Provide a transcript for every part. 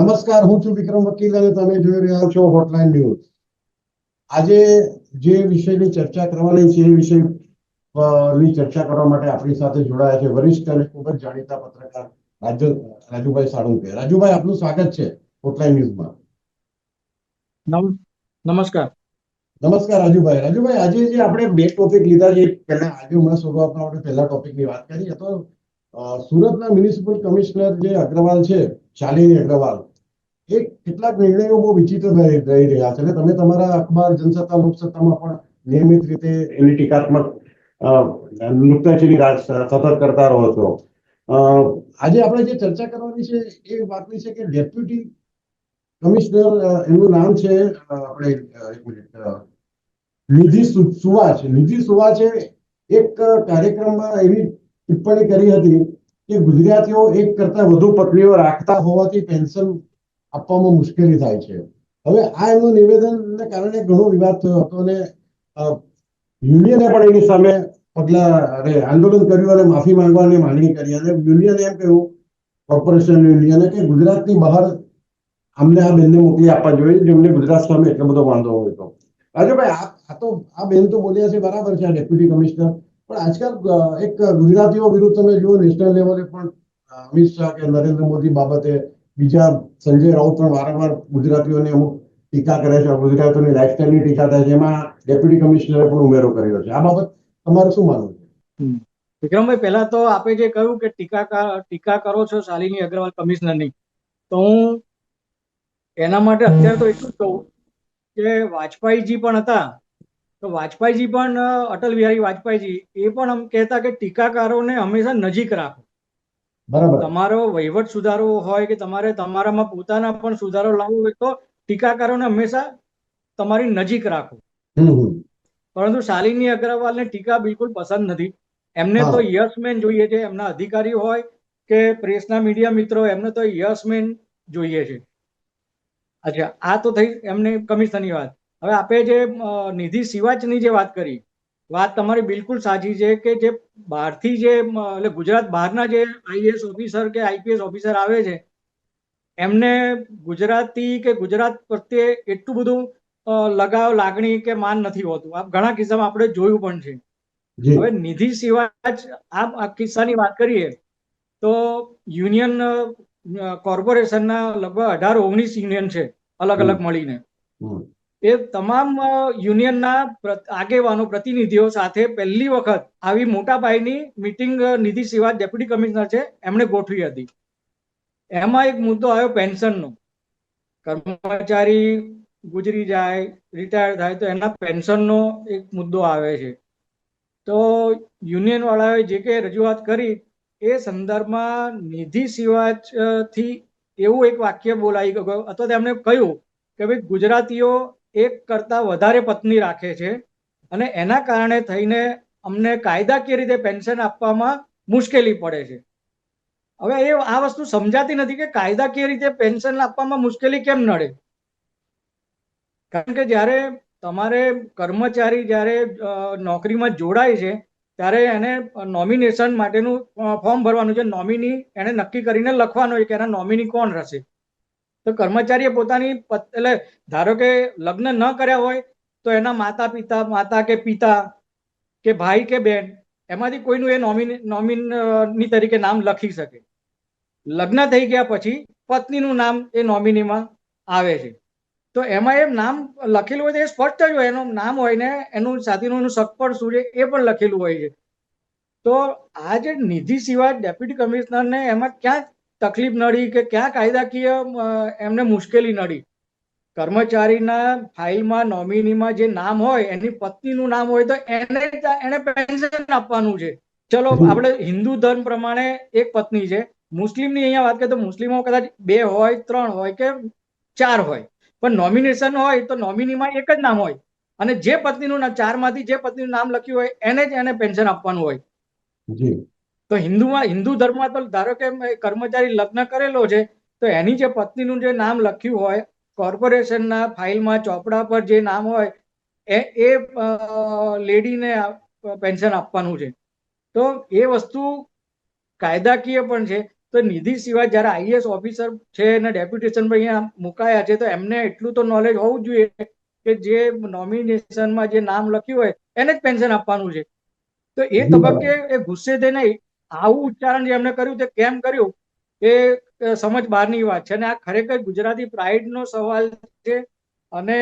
નમસ્કાર, હું છું વિક્રમ વકીલ અને તમે જોઈ રહ્યા છો હોટલાઇન ન્યૂઝ. આજે જે વિષયની ચર્ચા કરવાની છે એ વિષય ની ચર્ચા કરવા માટે આપણી સાથે જોડાયા છે વરિષ્ઠ અને ખૂબ જ જાણીતા પત્રકાર રાજુભાઈ સાળુંકે. રાજુભાઈ, આપનું સ્વાગત છે હોટલાઇન ન્યૂઝમાં. નમસ્કાર. નમસ્કાર રાજુભાઈ. રાજુભાઈ, આજે જે આપણે બે ટોપિક લીધા છે, પહેલા આજે હમણાં શરૂઆતમાં આપણે પહેલા ટોપિકની વાત કરી તો સુરતના મ્યુનિસિપલ કમિશનર જે અગ્રવાલ છે, શાલિની અગ્રવાલ, એ કેટલાક નિર્ણયો બહુ વિચિત્ર રહી રહ્યા છે અને તમે તમારા અખબાર જનસત્તા લોકસત્તામાં પણ નિયમિત રીતે એની ટીકાત્મક નુક્તાચીની સતત કરતા રહો છો. આજે આપણે જે ચર્ચા કરવાની છે એ વાતની છે કે ડેપ્યુટી કમિશનર, એનું નામ છે આપણે એક મિનિટ, નિધિ સુવા છે. નિધિ સુવા છે એક કાર્યક્રમમાં એવી ટિપ્પણી કરી હતી કે ગુજરાતીઓ એક કરતા વધુ પત્નીઓ રાખતા હોવાથી પેન્શન આપવામાં મુશ્કેલી થાય છે. હવે આ એમનું નિવેદનને કારણે ઘણો વિવાદ થયો હતો અને યુનિયને પણ એની સામે આંદોલન કર્યું અને માફી માંગવાની માંગણી કરી અને યુનિયને એમ કહ્યું, કોર્પોરેશન યુનિયને, કે ગુજરાતની બહાર અમને આ બેનને મોકલી આપવા જોઈએ જેમને ગુજરાત સામે એટલો બધો વાંધો હોય તો. રાજુભાઈ, આ બેન તો બોલ્યા છે બરાબર છે, આ ડેપ્યુટી કમિશનર, પણ આજકાલ એક ગુજરાતીઓ વિરુદ્ધ તમે જુઓ નેશનલ લેવલે પણ અમિત શાહ કે નરેન્દ્ર મોદી બાબતે બીજા સંજય રાઉત પણ વારંવાર ગુજરાતીઓને અમુક ટીકા કરે છે, ગુજરાતીઓની લાઇફસ્ટાઇલની ટીકા થાય છે, એમાં ડેપ્યુટી કમિશનરે પણ ઉમેરો કર્યો છે. આ બાબત તમારું શું માનવું છે? વિક્રમભાઈ, પહેલા તો આપે જે કહ્યું કે ટીકા કરો છો શાલિની અગ્રવાલ કમિશનરની, તો હું એના માટે અત્યારે તો એટલું જ કહું કે વાજપેયીજી પણ હતા, તો વાજપેયીજી પણ અટલ બિહારી વાજપેયીજી એ પણ આમ કહેતા કે ટીકાકારોને હંમેશા નજીક રાખો. બરાબર. તમારો વહીવટ સુધારવો હોય કે તમારે તમારામાં પોતાના પણ સુધારો લાવવો હોય તો ટીકાકારોને હંમેશા તમારી નજીક રાખો. પરંતુ શાલિની અગ્રવાલને ટીકા બિલકુલ પસંદ નથી. એમને તો યસમેન જોઈએ છે, એમના અધિકારી હોય કે પ્રેસના મીડિયા મિત્રો, એમને તો યસમેન જોઈએ છે. અચ્છા, આ તો થઈ એમને કમિશનરની વાત. હવે આપણે જે નિધિ સિવાચની જે વાત કરી, વાત તમારી બિલકુલ સાચી છે કે જે બહારથી જે એટલે ગુજરાત બહારના જે આઈએએસ ઓફિસર કે આઈપીએસ ઓફિસર આવે છે, એમને ગુજરાતી કે ગુજરાત પ્રત્યે એટલું બધું લગાવ, લાગણી કે માન નથી હોતું. આ ઘણા કિસ્સામાં આપણે જોયું પણ છે. હવે નિધિ સિવાચ આ કિસ્સાની વાત કરીએ તો યુનિયન કોર્પોરેશનના લગભગ 18-19 યુનિયન છે અલગ અલગ મળીને. એ તમામ યુનિયનના આગેવાનો, પ્રતિનિધિઓ સાથે પહેલી વખત આવી મોટા પાયેની મીટિંગ નિધિ સિવાચ ડેપ્યુટી કમિશનર છે એમણે ગોઠવી હતી. એમાં એક મુદ્દો આવ્યો પેન્શનનો. કર્મચારી ગુજરી જાય, રિટાયર થાય તો એના પેન્શનનો એક મુદ્દો આવે છે. તો યુનિયન વાળાએ જે કે રજૂઆત કરી એ સંદર્ભમાં નિધિ સિવાચથી એવું એક વાક્ય બોલાઈ ગયું અથવા તેમણે કહ્યું કે ભાઈ ગુજરાતીઓ એક કરતા વધારે પત્ની રાખે છે અને એના કારણે થઈને અમને કાયદાકીય રીતે પેન્શન આપવામાં મુશ્કેલી પડે છે. હવે આ વસ્તુ સમજાતી નથી કે કાયદાકીય રીતે પેન્શન આપવામાં મુશ્કેલી કેમ નડે. કારણ કે જ્યારે તમારે કર્મચારી જ્યારે નોકરીમાં જોડાય છે ત્યારે એને નોમિનેશન માટેનું ફોર્મ ભરવાનું છે. નોમિની એને નક્કી કરીને લખવાનું હોય કે એના નોમિની કોણ રહેશે. તો કર્મચારીએ પોતાની એટલે ધારો કે લગ્ન ન કર્યા હોય તો એના માતા કે પિતા કે ભાઈ કે બેન એમાંથી કોઈનું એ નોમિની તરીકે નામ લખી શકે. લગ્ન થઈ ગયા પછી પત્નીનું નામ એ નોમિનીમાં આવે છે. તો એમાં એ નામ લખેલું હોય તો એ સ્પષ્ટ જ હોય, એનું નામ હોય ને એનું સાથેનું એનું સગપણ શું છે એ પણ લખેલું હોય છે. તો આ જે નિધિ સિવાય ડેપ્યુટી કમિશનરને એમાં ક્યાં તકલીફ નડી કે ક્યાં કાયદાકીય એમને મુશ્કેલી નડી. કર્મચારીના ફાઇલમાં નોમિનીમાં જે નામ હોય એની પત્નીનું નામ હોય તો એને પેન્શન આપવાનું છે. ચલો આપણે હિન્દુ ધર્મ પ્રમાણે એક પત્ની છે, મુસ્લિમની અહીંયા વાત કરીએ તો મુસ્લિમો કદાચ 2 હોય, 3 હોય કે 4 હોય, પણ નોમિનેશન હોય તો નોમિનીમાં એક જ નામ હોય અને જે પત્નીનું 4 માંથી જે પત્નીનું નામ લખ્યું હોય એને પેન્શન આપવાનું હોય. તો હિન્દુ ધર્મમાં તો ધારો કે કર્મચારી લગ્ન કરેલો છે તો એની જે પત્નીનું જે નામ લખ્યું હોય કોર્પોરેશનના ફાઇલમાં ચોપડા પર જે નામ હોય એ લેડીને પેન્શન આપવાનું છે. તો એ વસ્તુ કાયદાકીય પણ છે તો નિધિ સિવાય જયારે આઈએએસ ઓફિસર છે અને ડેપ્યુટેશન પર અહીંયા મુકાયા છે, તો એમને એટલું તો નોલેજ હોવું જોઈએ કે જે નોમિનેશનમાં જે નામ લખ્યું હોય એને જ પેન્શન આપવાનું છે. તો એ તબક્કે એ ગુસ્સે થઈને આવું ઉચ્ચારણ જે એમને કર્યું તે કેમ કર્યું એ સમજ બહારની વાત છે. અને આ ખરેખર ગુજરાતી પ્રાઇડનો સવાલ છે. અને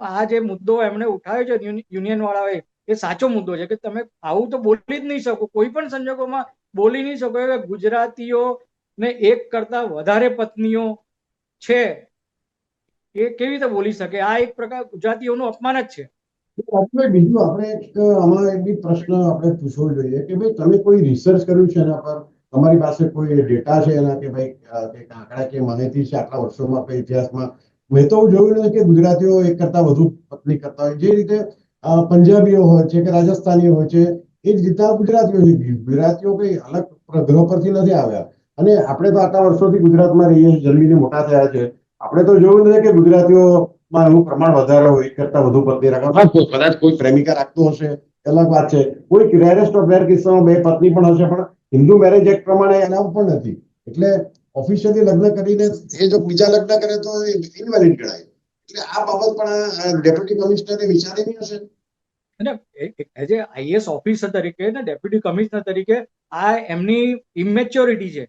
આ જે મુદ્દો એમણે ઉઠાવ્યો છે યુનિયન વાળાએ, એ સાચો મુદ્દો છે કે તમે આવું તો બોલી જ નહીં શકો, કોઈ પણ સંજોગોમાં બોલી નહીં શકો કે ગુજરાતીઓને એક કરતા વધારે પત્નીઓ છે, એ કેવી રીતે બોલી શકે? આ એક પ્રકાર ગુજરાતીઓનું અપમાન જ છે. બીજું આપણે આમાં એક બી પ્રશ્ન આપણે પૂછવો જોઈએ કે ભાઈ તમે કોઈ રિસર્ચ કર્યું છે એના પર? તમારી પાસે કોઈ ડેટા છે એના કે ભાઈ આંકડાકીય માહિતી છે આટલા વર્ષોમાં ઇતિહાસમાં? મેં તો જોયું નથી કે ગુજરાતીઓ એક કરતા વધુ પત્ની કરતા હોય. જે રીતે પંજાબીઓ હોય છે કે રાજસ્થાનીઓ હોય છે એ જ રીતે ગુજરાતીઓ છે. ગુજરાતીઓ કઈ અલગ ગ્રહ પરથી નથી આવ્યા. અને આપણે તો આટલા વર્ષોથી ગુજરાતમાં રહીએ, જન્મીને મોટા થયા છે. આપણે તો જોયું નથી કે ગુજરાતીઓમાં એનું પ્રમાણ વધારે હોય, એક કરતા વધુ પત્ની રાખવા. કદાચ કોઈ પ્રેમિકા રાખતો હશે અલગ વાત છે. કોઈ રેરેસ્ટ ઓફ રેર કિસ્સામાં બે પત્ની પણ હશે, પણ હિન્દુ મેરેજ એક્ટ પ્રમાણે એલાઉ પણ નથી. એટલે ઓફિશિયલી લગ્ન કરીને એ જો બીજા લગ્ન કરે તો ઇનવેલિડ ગણાય. એટલે આ બાબત પણ ડેપ્યુટી કમિશનરે વિચારેલી હશે. અને એઝ એ આઈએએસ ઓફિસર તરીકે ને ડેપ્યુટી કમિશનર તરીકે આ એમની ઇમેચ્યોરિટી છે.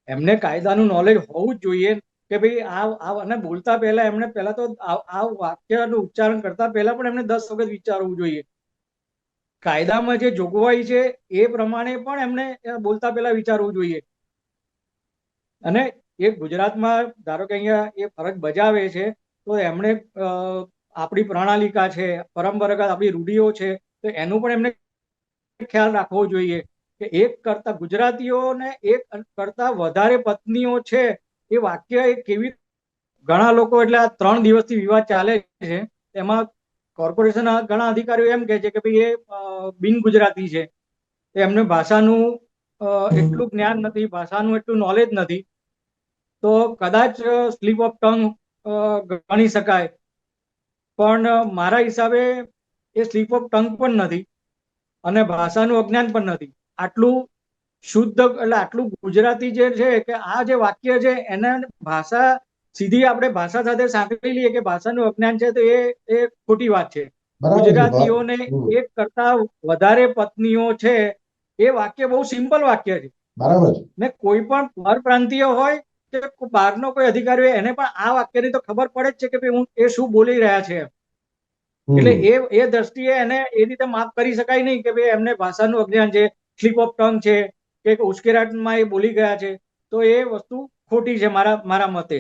એમને કાયદાનું નોલેજ હોવું જ જોઈએ કે ભાઈ આ અને બોલતા પહેલા એમણે પહેલા તો આ વાક્યનું ઉચ્ચારણ કરતા પહેલા પણ એમને 10 વખત વિચારવું જોઈએ. કાયદામાં જે જોગવાઈ છે એ પ્રમાણે પણ એમને બોલતા પહેલા વિચારવું જોઈએ. અને એ ગુજરાતમાં ધારો કે અહીંયા એ ફરજ બજાવે છે, તો એમણે આપણી પ્રણાલિકા છે, પરંપરાગત આપણી રૂઢિઓ છે, તો એનું પણ એમને ખ્યાલ રાખવો જોઈએ કે એક કરતા ગુજરાતીઓને એક કરતા વધારે પત્નીઓ છે એ વાક્ય એ કેવી. ઘણા લોકો એટલે આ 3 દિવસથી વિવાદ ચાલે છે, એમાં કોર્પોરેશન ઘણા અધિકારીઓ એમ કહે છે કે ભાઈ એ બિન ગુજરાતી છે, એમને ભાષાનું એટલું જ્ઞાન નથી, ભાષાનું એટલું નોલેજ નથી. તો કદાચ સ્લીપ ઓફ ટંગ ગણી શકાય, પણ મારા હિસાબે એ સ્લીપ ઓફ ટંગ પણ નથી અને ભાષાનું અજ્ઞાન પણ નથી. આટલું શુદ્ધ એટલે આટલું ગુજરાતી જે છે કે આ જે વાક્ય છે એને ભાષા સીધી આપણે ભાષા સાથે સાંકળી લઈએ કે ભાષાનું અજ્ઞાન છે, તો એ ખોટી વાત છે. ગુજરાતીઓને એક કરતા વધારે પત્નીઓ છે એ વાક્ય બહુ સિમ્પલ વાક્ય છે. બરાબર. ને કોઈ પણ પરપ્રાંતીય હોય કે બહારનો કોઈ અધિકારી હોય એને પણ આ વાક્યની તો ખબર પડે જ છે કે ભાઈ એ શું બોલી રહ્યા છે. એટલે એ દ્રષ્ટિએ એને એ રીતે માફ કરી શકાય નહીં કે ભાઈ એમને ભાષાનું અજ્ઞાન છે, સ્લીપ ઓફ ટંગ છે કે ઉશ્કેરાટમાં એ બોલી ગયા છે. તો એ વસ્તુ ખોટી છે મારા મતે.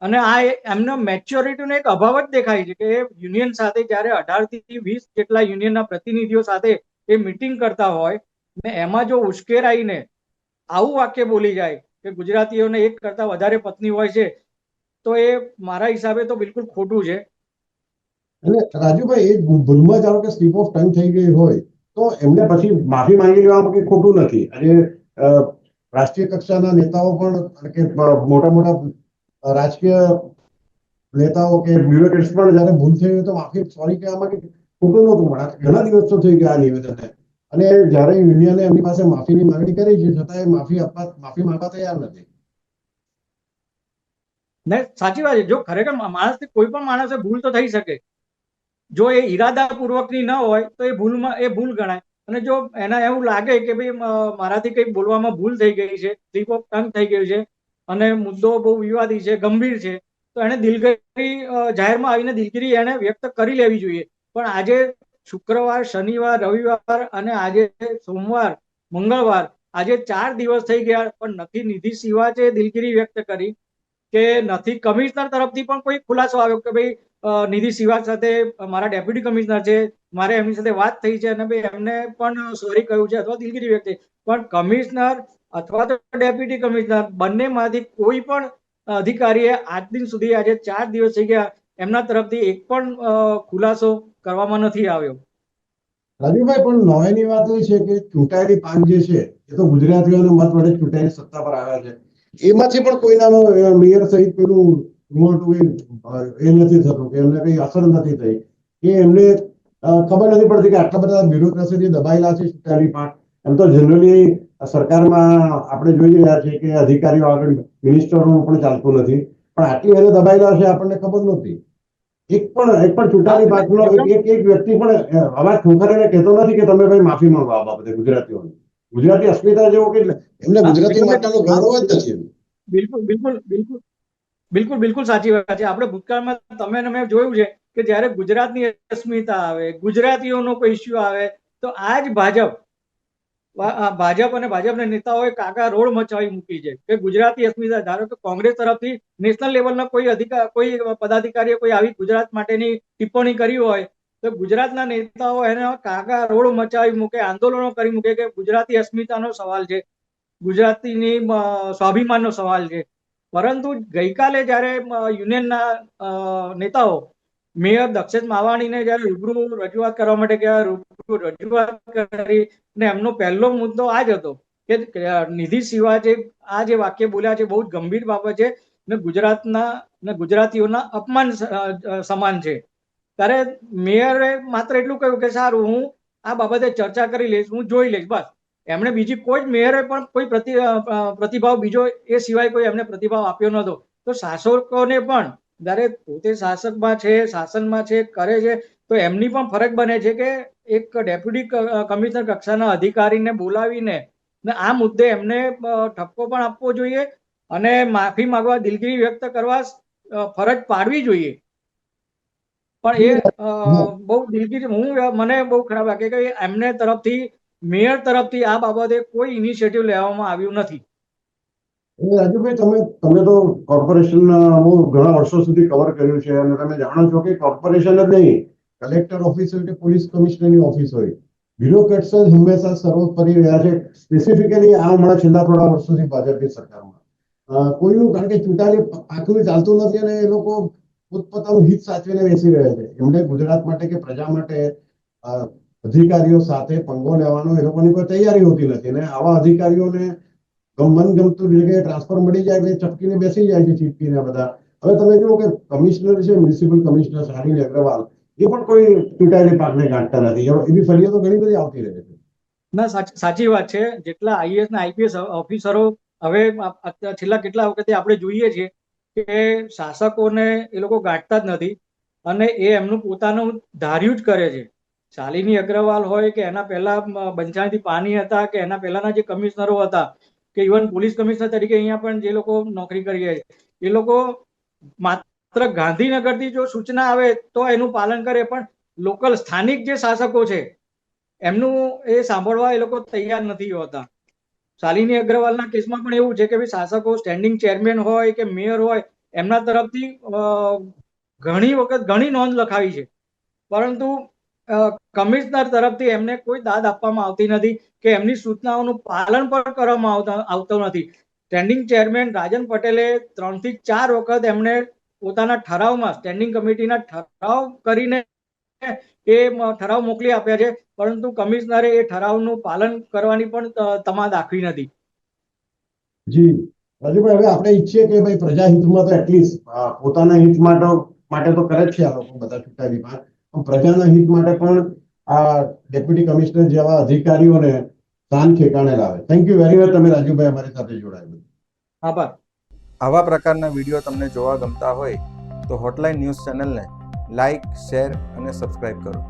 અને આ એમનો મેચ્યોરિટીનો એક અભાવ જ દેખાય છે કે યુનિયન સાથે જ્યારે 18 થી 20 જેટલા યુનિયનના પ્રતિનિધિઓ સાથે એ મીટિંગ કરતા હોય ને એમાં જો ઉશ્કેરાઈને આવું વાક્ય બોલી જાય કે ગુજરાતીઓને એક કરતા વધારે પત્ની હોય છે, તો એ મારા હિસાબે તો બિલકુલ ખોટું છે. એટલે રાજુભાઈ એ ભૂલમાં ધારો કે સ્લીપ ઓફ ટંગ થઈ ગઈ હોય તો એમને પછી માફી માંગી લેવામાં કંઈ ખોટું નથી. અને રાષ્ટ્રીય કક્ષાના નેતાઓ પણ કે મોટા મોટા રાજકીય નેતાઓ કે બ્યુરોક્રેટ્સ પણ જયારે ભૂલ થઈ હોય તો માફી સોરી કહેવામાં કંઈ ખોટું નહોતું. પણ ઘણા દિવસો થઈ ગયા આ નિવેદનને, અને જયારે યુનિયને એમની પાસે માફીની માંગણી કરી છે છતાં એ માફી માંગવા તૈયાર નથી. ને સાચી વાત છે. જો ખરેખર માણસથી કોઈ પણ માણસે ભૂલ તો થઈ શકે. જો એ ઈરાદાપૂર્વકની ન હોય તો એ ભૂલ ગણાય. અને જો એને એવું લાગે કે ભાઈ મારાથી કંઈક બોલવામાં ભૂલ થઈ ગઈ છે, સ્લીપ ઓફ ટંગ થઈ ગયું છે અને મુદ્દો બહુ વિવાદી છે, ગંભીર છે, તો એને દિલગીરી જાહેરમાં આવીને દિલગીરી એને વ્યક્ત કરી લેવી જોઈએ. પણ આજે શુક્રવાર, શનિવાર, રવિવાર અને આજે સોમવાર, મંગળવાર, આજે 4 દિવસ થઈ ગયા પણ નથી નિધિ સિવાચે દિલગીરી વ્યક્ત કરી કે નથી કમિશનર તરફથી પણ કોઈ ખુલાસો આવ્યો કે ભાઈ નિધિ સિવાચ સાથે મારા ડેપ્યુટી કમિશનર છે, મારે એમની સાથે વાત થઈ છે અને ભાઈ એમને પણ સોરી કહ્યું છે અથવા દિલગીરી વ્યક્ત. પણ કમિશનર અથવા તો ડેપ્યુટી કમિશનર બંનેમાંથી કોઈ પણ અધિકારીએ આજ દિન સુધી, આજે 4 દિવસ થઈ ગયા, એમના તરફથી એક પણ ખુલાસો કરવામાં નથી આવ્યો. રાજુભાઈ, પણ નવાઈની વાત એ છે કે ચૂંટાયેલી પાંચ જે છે એ તો ગુજરાતીઓના મત વડે ચૂંટાયેલી સત્તા પર આવ્યા છે. એમાંથી પણ કોઈનાનો મેયર સહિત પેલું એ નથી થતું કે એમને કઈ અસર નથી થઈ કે એમને ખબર નથી પડતી કે આટલા બધા બ્યુરોક્રેસીથી દબાયેલા છે ચૂંટાયેલી પાંચ, એમ તો જનરલી સરકારમાં આપણે જોઈ રહ્યા છીએ કે અધિકારીઓ આગળ મિનિસ્ટરોનું પણ ચાલતું નથી, પણ આટલી હદે દબાયેલા છે આપણને ખબર નહોતી. એક પણ ચૂંટાણી પાકનો એક વ્યક્તિ પણ અવાજ ખોખરીને કહેતો નથી કે તમે ભાઈ માફી માંગો આ બાબતે ગુજરાતીઓને. ગુજરાતી અસ્મિતા જેવો કે એમને ગુજરાતી માટેનો ગૌરવ જ નથી. બિલકુલ બિલકુલ બિલકુલ બિલકુલ બિલકુલ સાચી વાત છે. આપણે ભૂતકાળમાં તમે અને મેં જોયું છે કે જ્યારે ગુજરાતની અસ્મિતા આવે, ગુજરાતીઓનો કોઈ ઇસ્યુ આવે તો આ જ ભાજપ અને ભાજપના નેતાઓએ કાકા રોડ મચાવી મૂકી છે કે ગુજરાતી અસ્મિતા. ધારો કે કોંગ્રેસ તરફથી નેશનલ લેવલના કોઈ પદાધિકારીએ કોઈ આવી ગુજરાત માટેની ટિપ્પણી કરી હોય તો ગુજરાતના નેતાઓ એને કાકા રોડ મચાવી મૂકે, આંદોલનો કરી મૂકે કે ગુજરાતી અસ્મિતાનો સવાલ છે, ગુજરાતીની સ્વાભિમાનનો સવાલ છે. પરંતુ ગઈકાલે જ્યારે યુનિયનના નેતાઓ મેયર દક્ષેશ માવાણીને જ્યારે રૂબરૂ રજૂઆત કરવા માટે ગયા, રૂબરૂ રજૂઆત કરી ને એમનો પહેલો મુદ્દો આ જ હતો કે નિધિ સિવાય આ જે વાક્ય બોલ્યા છે બહુ જ ગંભીર બાબત છે ને ગુજરાતીઓના અપમાન સમાન છે. ત્યારે મેયરે માત્ર એટલું કહ્યું કે સારું, હું આ બાબતે ચર્ચા કરી લઈશ, હું જોઈ લઈશ, બસ. એમણે બીજી કોઈ જ મેયરે પણ કોઈ પ્રતિભાવ બીજો એ સિવાય કોઈ એમને પ્રતિભાવ આપ્યો નહોતો. તો શાસકોને પણ જ્યારે પોતે શાસકમાં છે, શાસનમાં છે, કરે છે તો એમની પણ ફરજ બને છે કે એક ડેપ્યુટી કમિશનર કક્ષાના અધિકારીને બોલાવીને આ મુદ્દે એમને ઠપકો પણ આપવો જોઈએ અને માફી માંગવા, દિલગીરી વ્યક્ત કરવા ફરજ પાડવી જોઈએ. પણ એ બહુ દિલગીરી મને બહુ ખરાબ લાગે કે એમને તરફથી, મેયર તરફથી આ બાબતે કોઈ ઇનિશિયેટિવ લેવામાં આવ્યું નથી. રાજુભાઈ, તમે તો કોર્પોરેશન ઘણા વર્ષો સુધી કવર કર્યું છે અને તમે જાણો છો કે કોર્પોરેશન જ નહીં, કલેક્ટર ઓફિસ હોય કે પોલીસ કમિશનરની ઓફિસ હોય, બ્યુરોક્રેટ્સ જ હંમેશા સર્વોપરી રહ્યા છે. સ્પેસિફિકલી આ હમણાં છેલ્લા થોડા વર્ષોથી ભાજપની સરકારમાં કોઈનું, કારણ કે ચૂંટાણી પાકનું ચાલતું નથી અને એ લોકો પોતપોતાનું હિત સાચવીને બેસી રહ્યા છે. એમને ગુજરાત માટે કે પ્રજા માટે અધિકારીઓ સાથે પંગો લેવાનો એ લોકોની કોઈ તૈયારી હોતી નથી અને આવા અધિકારીઓને મનગમતું જગ્યાએ ટ્રાન્સફર મળી જાય એટલે ચપકીને બેસી જાય છે ચીપકીને બધા. હવે તમે જુઓ કે કમિશનર છે, મ્યુનિસિપલ કમિશનર શાલિની અગ્રવાલ, એ પણ કોઈ ચૂંટાયેલી પાકને ગાંઠતા નથી. એવી ફરિયાદો ઘણી બધી આવતી રહે છે. ના, સાચી વાત છે. જેટલા આઈએએસ ના આઈપીએસ ઓફિસરો હવે છેલ્લા કેટલા વખતે આપણે જોઈએ છીએ કે શાસકોને એ લોકો ગાંઠતા જ નથી અને એ એમનું પોતાનું ધાર્યું જ કરે છે. શાલિની અગ્રવાલ હોય કે એના પહેલા બંછાણીથી પાની હતા કે એના પહેલાના જે કમિશનરો હતા કે ઇવન પોલીસ કમિશનર તરીકે અહીંયા પણ જે લોકો નોકરી કરી રહ્યા છે, એ લોકો માત્ર ગાંધીનગરથી જો સૂચના આવે તો એનું પાલન કરે, પણ લોકલ સ્થાનિક જે શાસકો છે એમનું એ સાંભળવા એ લોકો તૈયાર નથી હોતા. શાલિની અગ્રવાલના કેસમાં પણ એવું છે કે ભાઈ શાસકો, સ્ટેન્ડિંગ ચેરમેન હોય કે મેયર હોય, એમના તરફથી ઘણી વખત ઘણી નોંધ લખાવી છે, પરંતુ કમિશનર તરફથી એમને કોઈ દાદ આપવામાં આવતી નથી કે એમની સૂચનાઓનું પાલન પણ કરવામાં આવતું નથી. સ્ટેન્ડિંગ ચેરમેન રાજન પટેલે 3 થી 4 વખત એમણે પોતાના ઠરાવમાં, સ્ટેન્ડિંગ કમિટીના ઠરાવ કરીને એ ઠરાવ મોકલી આપ્યા છે, પરંતુ કમિશનરે એ ઠરાવનું પાલન કરવાની પણ તમા દાખવી નથી. જી રાજુભાઈ, હવે આપણે ઈચ્છીએ કે ભાઈ પ્રજા હિતમાં તો એટલીસ્ટ પોતાના હિત માટે તો કરે જ છે આ લોકો બધા ચૂંટાયેલી પાક, પણ પ્રજાના હિત માટે પણ આ ડેપ્યુટી કમિશનર જેવા અધિકારીઓને સ્થાન ઠેકાણે લાવે. થેન્ક યુ વેરી મચ, તમે રાજુભાઈ અમારી સાથે જોડાયા. આભાર. આવા પ્રકારના વિડીયો તમને જોવા ગમતા હોય તો હોટલાઇન ન્યૂઝ ચેનલને લાઇક, શેર અને સબસ્ક્રાઇબ કરો.